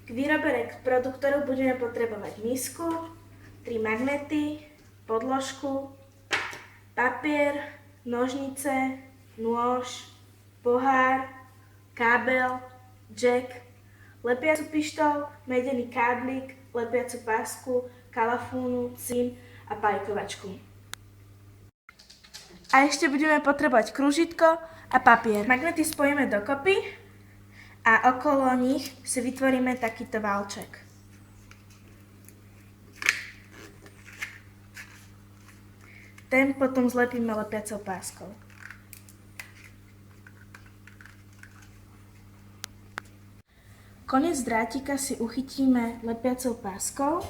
K výrobe produktorov budeme potrebovať misku, 3 magnety, podložku, papier, nožnice, nôž, pohár, kábel, jack, lepiacu pištoľ, medený káblik, lepiacu pásku, kalafúnu, cín a pajkovačku. A ešte budeme potrebovať krúžitko a papier. Magnety spojíme dokopy a okolo nich si vytvoríme takýto valček. Ten potom zlepíme lepiacou páskou. Koniec drátika si uchytíme lepiacou páskou.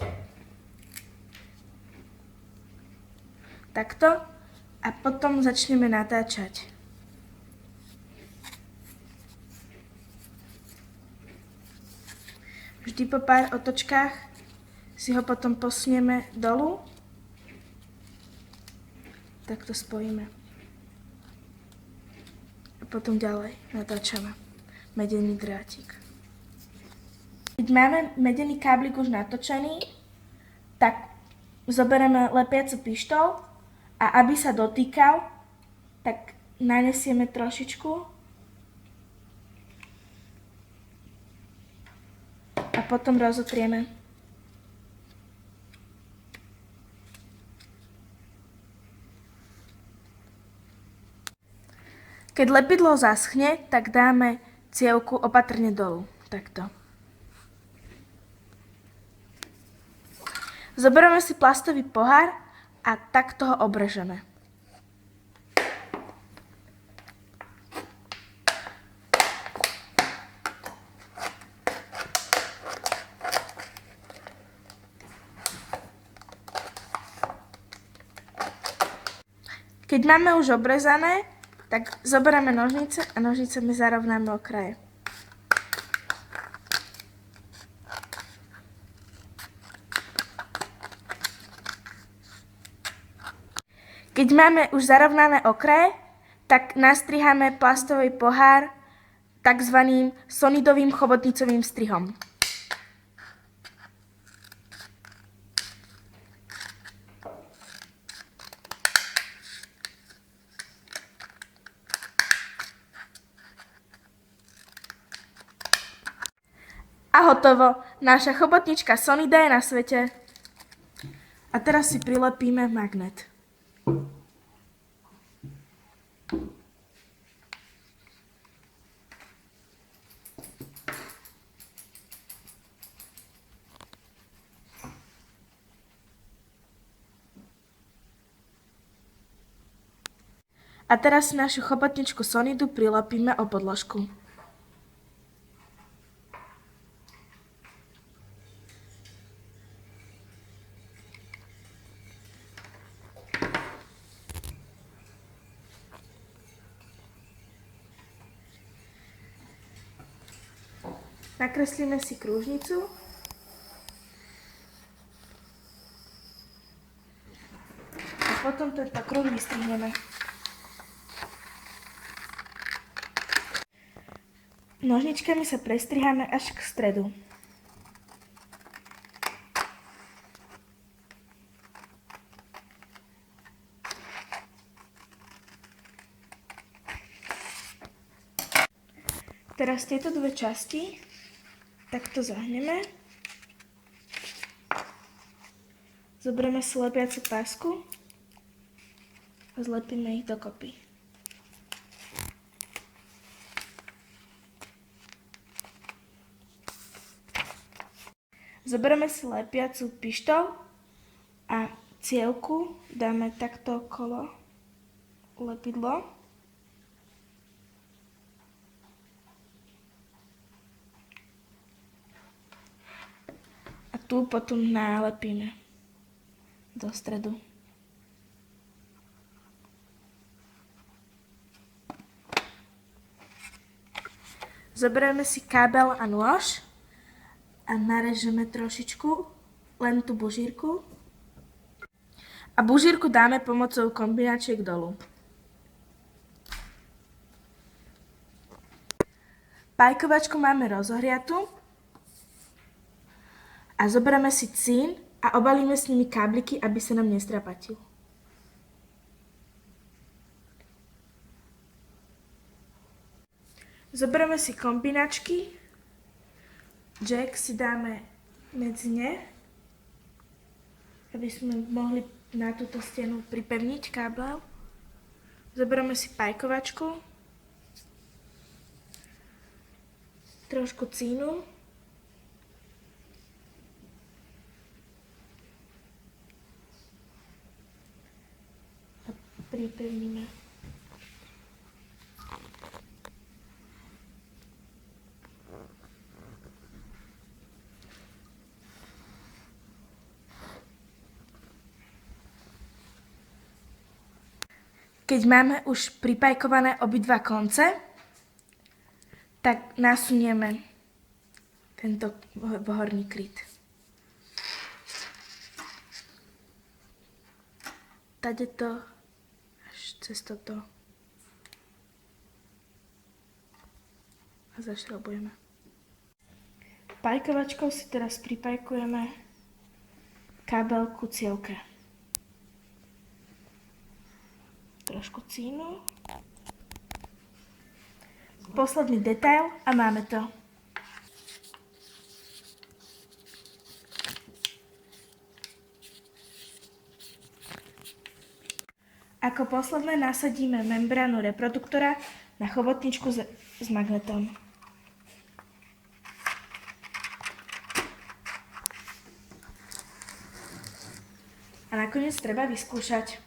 Takto. A potom začneme natáčať. Vždy po pár otočkách si ho potom posunieme dolu. Takto spojíme. A potom ďalej natáčame medený drátik. Keď máme medený káblik už natočený, tak zoberieme lepiacu pištoľ a aby sa dotýkal, tak nanesieme trošičku a potom rozotrieme. Keď lepidlo zaschne, tak dáme cievku opatrne dolu. Takto. Zoberieme si plastový pohár a takto ho obrežeme. Keď máme už obrezané, tak zoberieme nožnice a nožnicami zarovnáme okraje. Keď máme už zarovnané okraje, tak nastriháme plastový pohár takzvaným sonidovým chobotnicovým strihom. A hotovo! Naša chobotnička Sonida je na svete. A teraz si prilepíme magnet. A teraz si našu chobotničku Sonidu prilepíme o podložku. Nakreslíme si krúžnicu. A potom tento kruh vystrihneme. Nožničkami sa prestriháme až k stredu. Teraz tieto dve časti takto zahneme. Zoberieme si lepiacu pásku a zlepíme ich dokopy. Zoberieme si lepiacu pištoľ a cievku dáme takto okolo lepidlo. A tu potom nalepíme do stredu. Zoberieme si kábel a nôž a narežeme trošičku, len tú bužírku. A bužírku dáme pomocou kombinačiek dolu. Pajkovačku máme rozohriatu A zoberieme si cín a obalíme s nimi kábliky, aby sa nám nestrapatil. Zoberieme si kombinačky. Jack si dáme medzi ne, aby sme mohli na túto stenu pripevniť kábel. Zoberieme si pajkovačku, trošku cínu a pripevníme. Keď máme už pripajkované obidva konce, tak nasunieme tento horný kryt. Tadeto až cez toto a zašrobujeme. Pajkovačkou si teraz pripajkujeme kábel ku cievke. Trošku cínu. Posledný detail a máme to. Ako posledné nasadíme membránu reproduktora na chobotničku s magnetom. A nakoniec treba vyskúšať.